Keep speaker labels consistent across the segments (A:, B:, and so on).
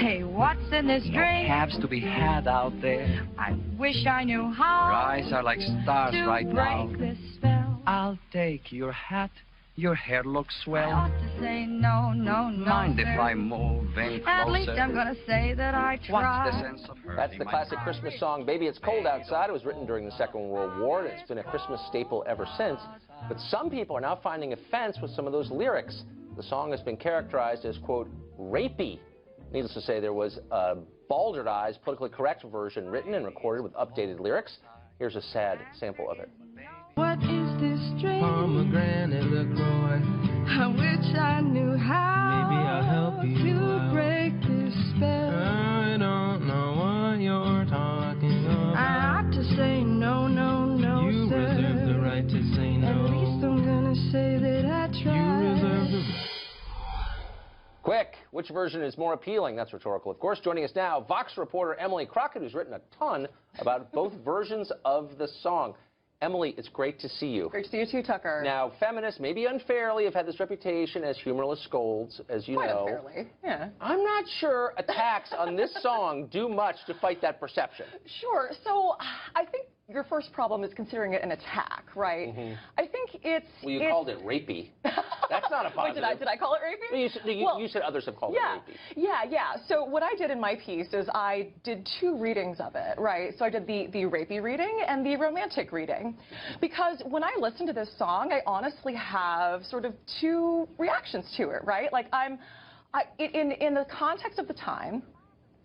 A: Hey, what's in this
B: No
A: drink?
B: cabs to be had out there.
A: I wish I knew how.
B: Your eyes are like stars
A: to
B: right now.
A: break this spell.
B: I'll take your hat. Your hair looks
A: I
B: swell.
A: ought to say no, no, no.
B: Mind if
A: sir.
B: I'm moving closer?
A: At least I'm gonna say that I tried.
B: What's the sense of hurting
C: That's the classic Christmas song, Baby It's Cold Outside. It was written during the Second World War, and it's been a Christmas staple ever since. But some people are now finding offense with some of those lyrics. The song has been characterized as, quote, rapey. Needless to say, there was a balderdized, politically correct version written and recorded with updated lyrics. Here's a sad sample of it.
A: What is this drink?
D: Pomegranate LaCroix.
A: I wish I knew how.
D: Maybe I'll help you
A: to
D: out.
A: break this spell.
D: I don't know what you're talking about.
A: I ought to say no, no, no,
D: You
A: sir.
D: reserve the right to say no.
A: At least I'm gonna say that I tried.
D: You reserve the...
C: Quick, which version is more appealing? That's rhetorical, of course. Joining us now, Vox reporter Emily Crockett, who's written a ton about both versions of the song. Emily, it's great to see you.
E: Great to see you too, Tucker.
C: Now, feminists, maybe unfairly, have had this reputation as humorless scolds, as you
E: Quite
C: know.
E: unfairly, yeah.
C: I'm not sure attacks on this song do much to fight that perception.
E: Sure. So I think your first problem is considering it an attack, right?
C: Mm-hmm.
E: I think it's...
C: Well, you called it rapey. That's not a positive.
E: Wait, did I call it rapey?
C: Well, you said others have called it rapey.
E: Yeah. So what I did in my piece is I did two readings of it, right? So I did the rapey reading and the romantic reading. Because when I listen to this song, I honestly have sort of two reactions to it, right? Like in the context of the time,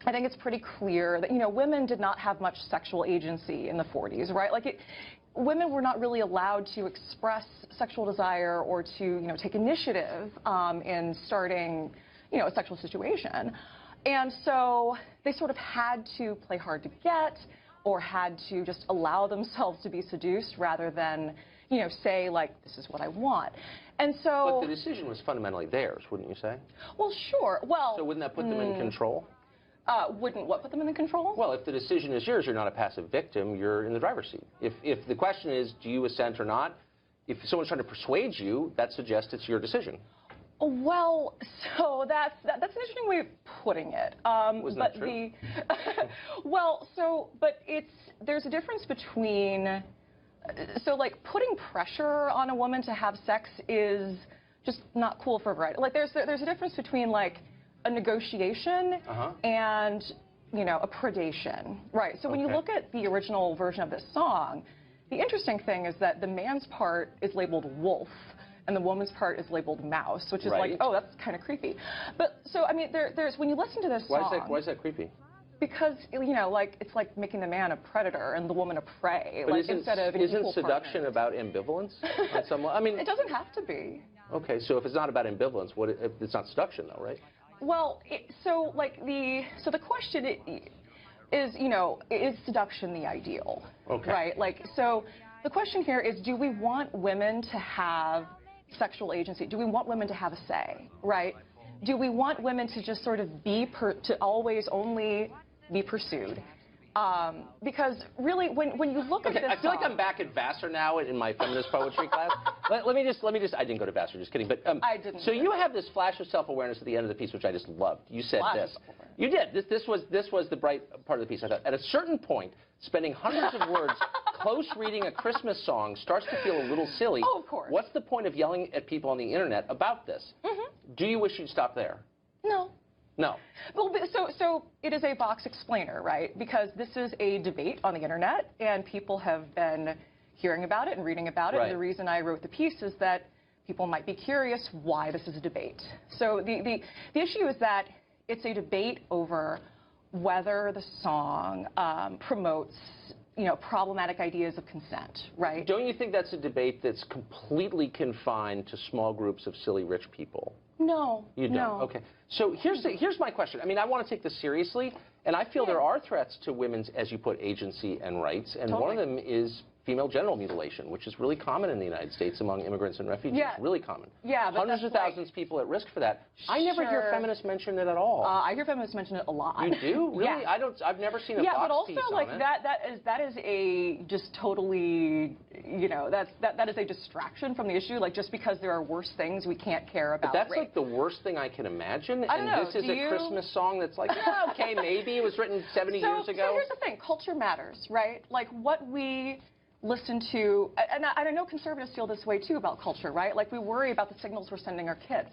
E: I think it's pretty clear that, you know, women did not have much sexual agency in the 40s, right? Like women were not really allowed to express sexual desire or to, you know, take initiative in starting, you know, a sexual situation. And so they sort of had to play hard to get or had to just allow themselves to be seduced rather than, you know, say, like, this is what I want. And so...
C: But the decision was fundamentally theirs, wouldn't you say?
E: Well, sure. Well...
C: So wouldn't that put them in control?
E: Wouldn't what put them in control?
C: Well, if the decision is yours, you're not a passive victim, you're in the driver's seat. If the question is, do you assent or not, if someone's trying to persuade you, that suggests it's your decision.
E: Well, so that's an interesting way of putting it.
C: Wasn't that true?
E: There's a difference between, so like putting pressure on a woman to have sex is just not cool for a variety. Like there's a difference between like a negotiation and, you know, a predation, right? So when you look at the original version of this song, the interesting thing is that the man's part is labeled wolf and the woman's part is labeled mouse, which is like, oh, that's kind of creepy. But so, I mean, there's when you listen to this song...
C: Why is that creepy?
E: Because, you know, like, it's like making the man a predator and the woman a prey.
C: But
E: like, instead of
C: isn't seduction about ambivalence? On some, I mean,
E: it doesn't have to be.
C: Okay, so if it's not about ambivalence, it's not seduction, though, right?
E: Well, so the question is, you know, is seduction the ideal?
C: Okay.
E: Right? Like, so the question here is, do we want women to have sexual agency? Do we want women to have a say? Right? Do we want women to just sort of to always only be pursued? Because really, when you look at this
C: I feel
E: song,
C: like I'm back at Vassar now in my feminist poetry class. Let me just. I didn't go to Vassar, just kidding. But
E: I didn't.
C: So you have this flash of self-awareness at the end of the piece, which I just loved. You said this. You did. This was the bright part of the piece. I thought at a certain point, spending hundreds of words close reading a Christmas song starts to feel a little silly.
E: Oh, of course.
C: What's the point of yelling at people on the internet about this? Do you wish you'd stop there?
E: No.
C: No.
E: Well, so it is a Vox explainer, right? Because this is a debate on the internet, and people have been hearing about it and reading about it.
C: Right.
E: And the reason I wrote the piece is that people might be curious why this is a debate. So the issue is that it's a debate over whether the song promotes, you know, problematic ideas of consent, right?
C: Don't you think that's a debate that's completely confined to small groups of silly rich people?
E: No.
C: You don't?
E: No.
C: Okay. So here's my question. I mean, I want to take this seriously, and I feel there are threats to women's, as you put, agency and rights, and one of them is female genital mutilation, which is really common in the United States among immigrants and refugees.
E: Yeah.
C: Really common.
E: Yeah, but
C: hundreds
E: that's
C: of thousands of people at risk for that. I never hear
E: Sure.
C: feminists mention it at all.
E: I hear feminists mention it a lot.
C: You do? Really?
E: Yeah.
C: I've never seen a
E: Yeah,
C: Vox
E: but also
C: piece
E: like
C: on it.
E: that is a just totally, you know, that is a distraction from the issue. Like, just because there are worse things, we can't care about.
C: But that's
E: rape.
C: like the worst thing I can imagine.
E: I don't know.
C: This is
E: Do
C: a
E: you-
C: Christmas song that's like, yeah, okay, maybe it was written 70 years ago.
E: So here's the thing: culture matters, right? Like what we listen to, and I know conservatives feel this way too about culture, right? Like we worry about the signals we're sending our kids.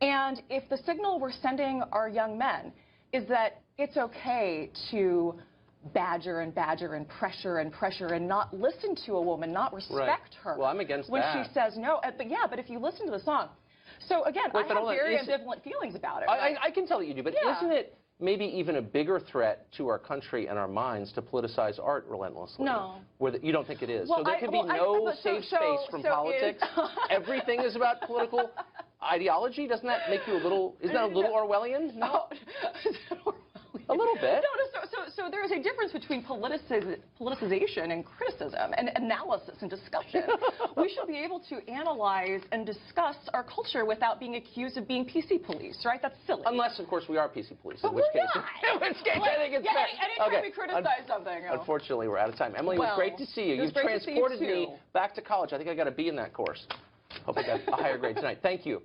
E: And if the signal we're sending our young men is that it's okay to badger and pressure and not listen to a woman, not respect her.
C: Well, I'm against
E: when
C: that.
E: she says no. But if you listen to the song. So again,
C: Wait,
E: I
C: but
E: have
C: hold on,
E: very
C: is it-
E: ambivalent feelings about it.
C: I
E: right?
C: can tell that you do, but
E: Yeah.
C: isn't it maybe even a bigger threat to our country and our minds to politicize art relentlessly?
E: No.
C: You don't think it is?
E: Well,
C: so there could be no
E: but
C: safe space from politics? Everything is about political ideology? Doesn't that make you a little, isn't that a little Orwellian? No? A little bit.
E: So there is a difference between politicization and criticism and analysis and discussion. We should be able to analyze and discuss our culture without being accused of being PC police, right? That's silly.
C: Unless, of course, we are PC police,
E: But
C: in which
E: we're
C: case,
E: not.
C: I think it's fair.
E: Anytime
C: Okay.
E: we criticize something.
C: Unfortunately, we're out of time. Emily, it was
E: Well,
C: great to see you.
E: it was
C: You've
E: great to see you,
C: transported me
E: too.
C: back to college. I think I got a B in that course. Hope I got a higher grade tonight. Thank you.